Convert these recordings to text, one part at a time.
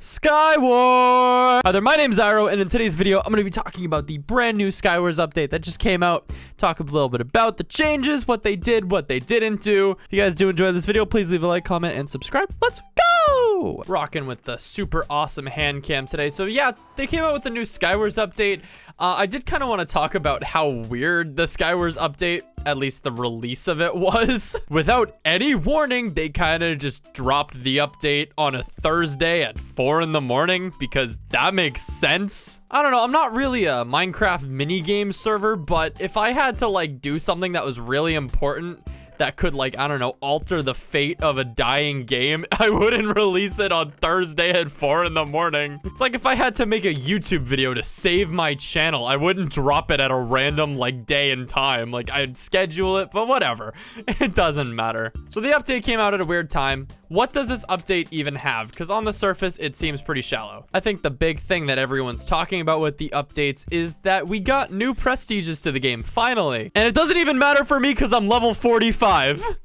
Skywars! Hi there, my name's Iro, and in today's video, I'm going to be talking about the brand new Skywars update that just came out. Talk a little bit about the changes, what they did, what they didn't do. If you guys do enjoy this video, please leave a like, comment, and subscribe. Let's go! Rocking with the super awesome hand cam today. So yeah, they came out with the new Skywars update. I did kind of want to talk about how weird the Skywars update, at least the release of it, was. Without any warning, they kind of just dropped the update on a Thursday at 4 in the morning because that makes sense. I don't know, I'm not really a Minecraft minigame server, but if I had to like do something that was really important that could, like, I don't know, alter the fate of a dying game, I wouldn't release it on Thursday at 4 in the morning. It's like if I had to make a YouTube video to save my channel, I wouldn't drop it at a random, like, day and time. Like, I'd schedule it, but whatever. It doesn't matter. So the update came out at a weird time. What does this update even have? Because on the surface, it seems pretty shallow. I think the big thing that everyone's talking about with the updates is that we got new prestiges to the game, finally. And it doesn't even matter for me because I'm level 45.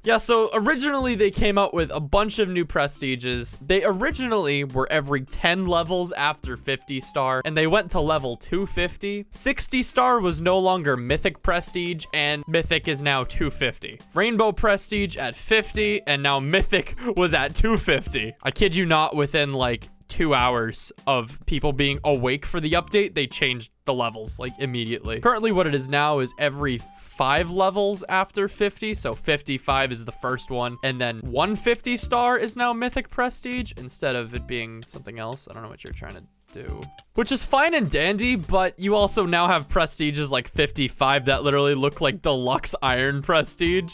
Yeah, so originally they came out with a bunch of new prestiges. They originally were every 10 levels after 50 star, and they went to level 250. 60 star was no longer mythic prestige, and mythic is now 250. Rainbow prestige at 50, and now mythic was at 250. I kid you not, within like 2 hours of people being awake for the update, they changed the levels like immediately. Currently what it is now is every 5 levels after 50, so 55 is the first one, and then 150 star is now mythic prestige instead of it being something else. I don't know what you're trying to do, which is fine and dandy, but you also now have prestiges like 55 that literally look like deluxe iron prestige.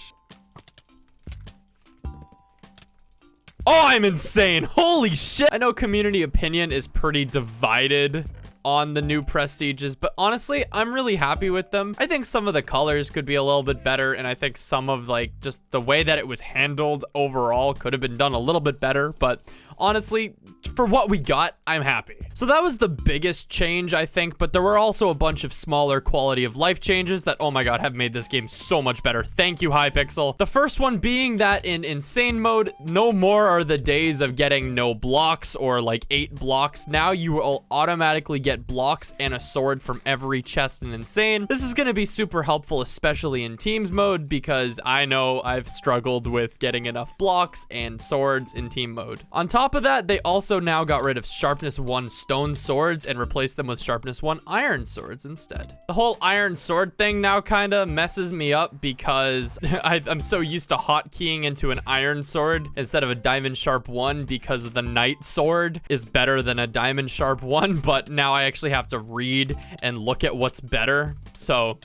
Oh, I'm insane. Holy shit. I know community opinion is pretty divided on the new prestiges, but honestly, I'm really happy with them. I think some of the colors could be a little bit better, and I think some of like just the way that it was handled overall could have been done a little bit better, but honestly, for what we got, I'm happy. So that was the biggest change, I think, but there were also a bunch of smaller quality of life changes that, oh my god, have made this game so much better. Thank you, hypixel. The first one being that in insane mode, no more are the days of getting no blocks or like 8 blocks. Now you will automatically get blocks and a sword from every chest in insane. This is going to be super helpful, especially in teams mode, because I know I've struggled with getting enough blocks and swords in team mode. On top of that, they also now got rid of sharpness 1 stone swords and replaced them with sharpness 1 iron swords instead. The whole iron sword thing now kind of messes me up because I'm so used to hotkeying into an iron sword instead of a diamond sharp 1 because the knight sword is better than a diamond sharp 1, but now I actually have to read and look at what's better. So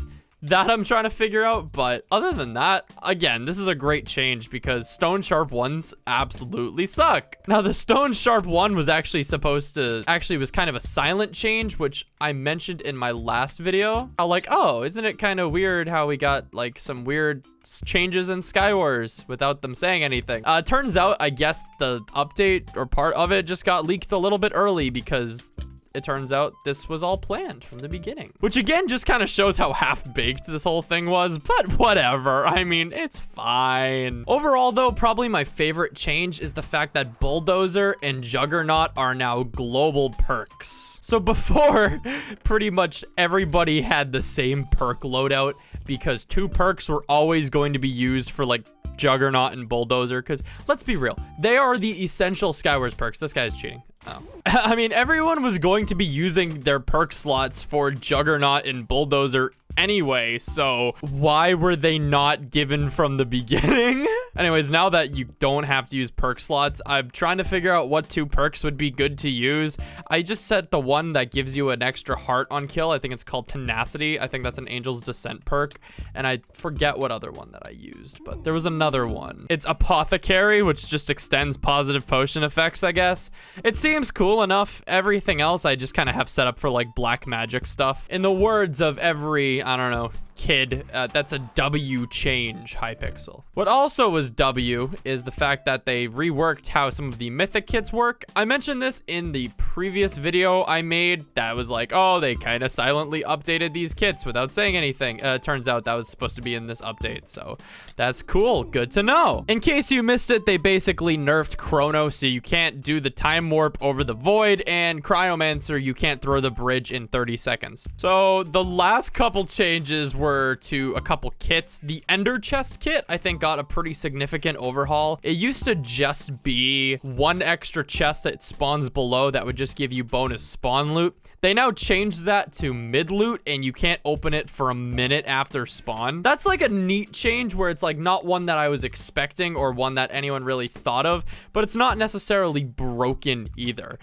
that I'm trying to figure out, but other than that, again, this is a great change because stone sharp 1s absolutely suck. Now, the stone sharp 1 was actually was kind of a silent change, which I mentioned in my last video. How like, oh, isn't it kind of weird how we got like some weird changes in Skywars without them saying anything? Turns out, I guess the update or part of it just got leaked a little bit early because it turns out this was all planned from the beginning, which again just kind of shows how half-baked this whole thing was, but whatever. I mean, it's fine. Overall though, probably my favorite change is the fact that Bulldozer and Juggernaut are now global perks. So before, pretty much everybody had the same perk loadout because 2 perks were always going to be used for like Juggernaut and Bulldozer, because let's be real, they are the essential Skywars perks. This guy's cheating. Oh. I mean, everyone was going to be using their perk slots for Juggernaut and Bulldozer anyway, so why were they not given from the beginning? Anyways, now that you don't have to use perk slots, I'm trying to figure out what 2 perks would be good to use. I just set the one that gives you an extra heart on kill. I think it's called Tenacity. I think that's an Angel's Descent perk, and I forget what other one that I used, but there was another one. It's Apothecary, which just extends positive potion effects, I guess. It seems cool enough. Everything else I just kind of have set up for like black magic stuff. In the words of every, I don't know, kid, that's a W change, hypixel. What also was W is the fact that they reworked how some of the mythic kits work. I mentioned this in the previous video I made that was like, oh, they kind of silently updated these kits without saying anything. Turns out that was supposed to be in this update, so that's cool. Good to know. In case you missed it, they basically nerfed Chrono, so you can't do the time warp over the void, and Cryomancer, you can't throw the bridge in 30 seconds. So the last couple changes were to a couple kits. The Ender Chest kit, I think, got a pretty significant overhaul. It used to just be one extra chest that spawns below that would just give you bonus spawn loot. They now changed that to mid loot, and you can't open it for a minute after spawn. That's like a neat change where it's like not one that I was expecting or one that anyone really thought of, but it's not necessarily broken either.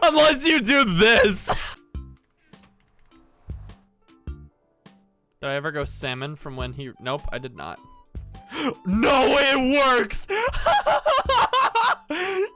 Unless you do this. Did I ever go salmon from when he... Nope, I did not. No way it works!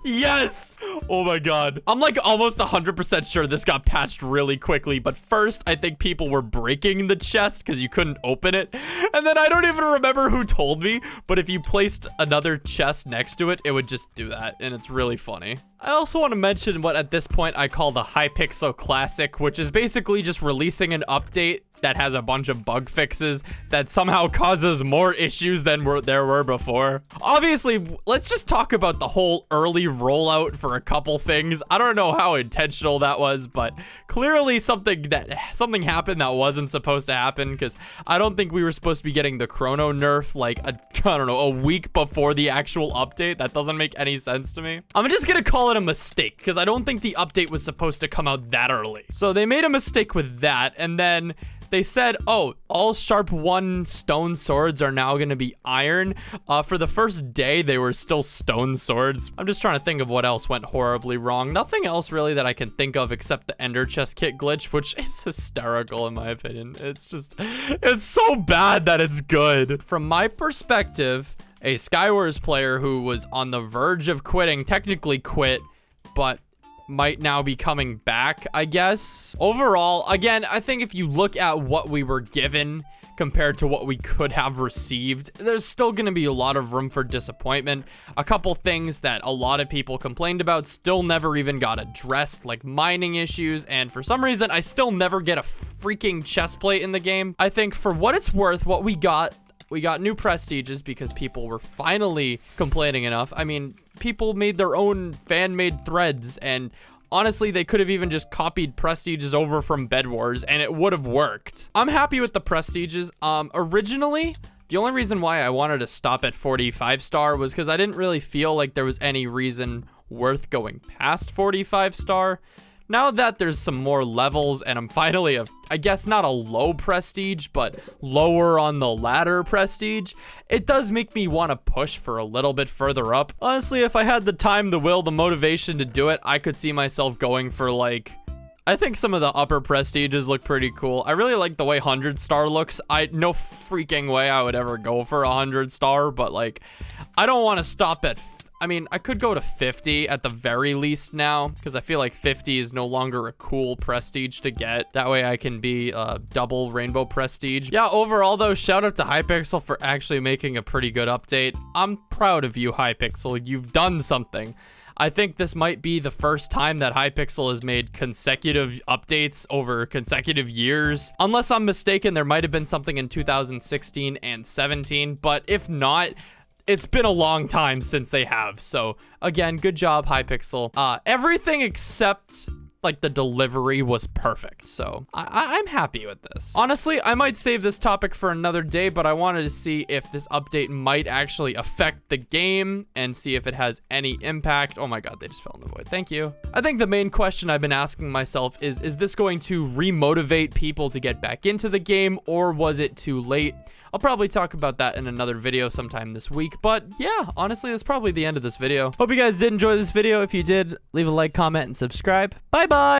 Yes! Oh my god. I'm like almost 100% sure this got patched really quickly, but first I think people were breaking the chest because you couldn't open it. And then I don't even remember who told me, but if you placed another chest next to it, it would just do that, and it's really funny. I also want to mention what at this point I call the Hypixel Classic, which is basically just releasing an update that has a bunch of bug fixes that somehow causes more issues than there were before. Obviously, let's just talk about the whole early rollout for a couple things. I don't know how intentional that was, but clearly something happened that wasn't supposed to happen, because I don't think we were supposed to be getting the Chrono nerf like a week before the actual update. That doesn't make any sense to me. I'm just gonna call it a mistake because I don't think the update was supposed to come out that early. So they made a mistake with that, and then they said, oh, all sharp 1 stone swords are now going to be iron. For the first day, they were still stone swords. I'm just trying to think of what else went horribly wrong. Nothing else really that I can think of except the Ender Chest kit glitch, which is hysterical in my opinion. It's so bad that it's good. From my perspective, a Skywars player who was on the verge of quitting, technically quit, but might now be coming back, I guess. Overall, again, I think if you look at what we were given compared to what we could have received, there's still going to be a lot of room for disappointment. A couple things that a lot of people complained about still never even got addressed, like mining issues, and for some reason, I still never get a freaking chest plate in the game. I think for what it's worth, what we got new prestiges because people were finally complaining enough. I mean, people made their own fan-made threads, and honestly, they could have even just copied prestiges over from bedwars, and it would have worked. I'm happy with the prestiges. Originally, the only reason why I wanted to stop at 45 star was because I didn't really feel like there was any reason worth going past 45 star. Now that there's some more levels and I'm finally I guess not a low prestige, but lower on the ladder prestige, it does make me want to push for a little bit further up. Honestly, if I had the time, the will, the motivation to do it, I could see myself going for like, I think some of the upper prestiges look pretty cool. I really like the way 100 star looks. No freaking way I would ever go for 100 star, but like, I don't want to stop at I mean, I could go to 50 at the very least now, because I feel like 50 is no longer a cool prestige to get. That way I can be double rainbow prestige. Yeah, overall though, shout out to Hypixel for actually making a pretty good update. I'm proud of you, Hypixel. You've done something. I think this might be the first time that Hypixel has made consecutive updates over consecutive years. Unless I'm mistaken, there might have been something in 2016 and 17, but if not, it's been a long time since they have. So again, good job, Hypixel. Everything except like the delivery was perfect. So I'm happy with this. Honestly, I might save this topic for another day, but I wanted to see if this update might actually affect the game and see if it has any impact. Oh my God, they just fell in the void. Thank you. I think the main question I've been asking myself is this going to remotivate people to get back into the game, or was it too late? I'll probably talk about that in another video sometime this week, but yeah, honestly, that's probably the end of this video. Hope you guys did enjoy this video. If you did, leave a like, comment, and subscribe. Bye-bye!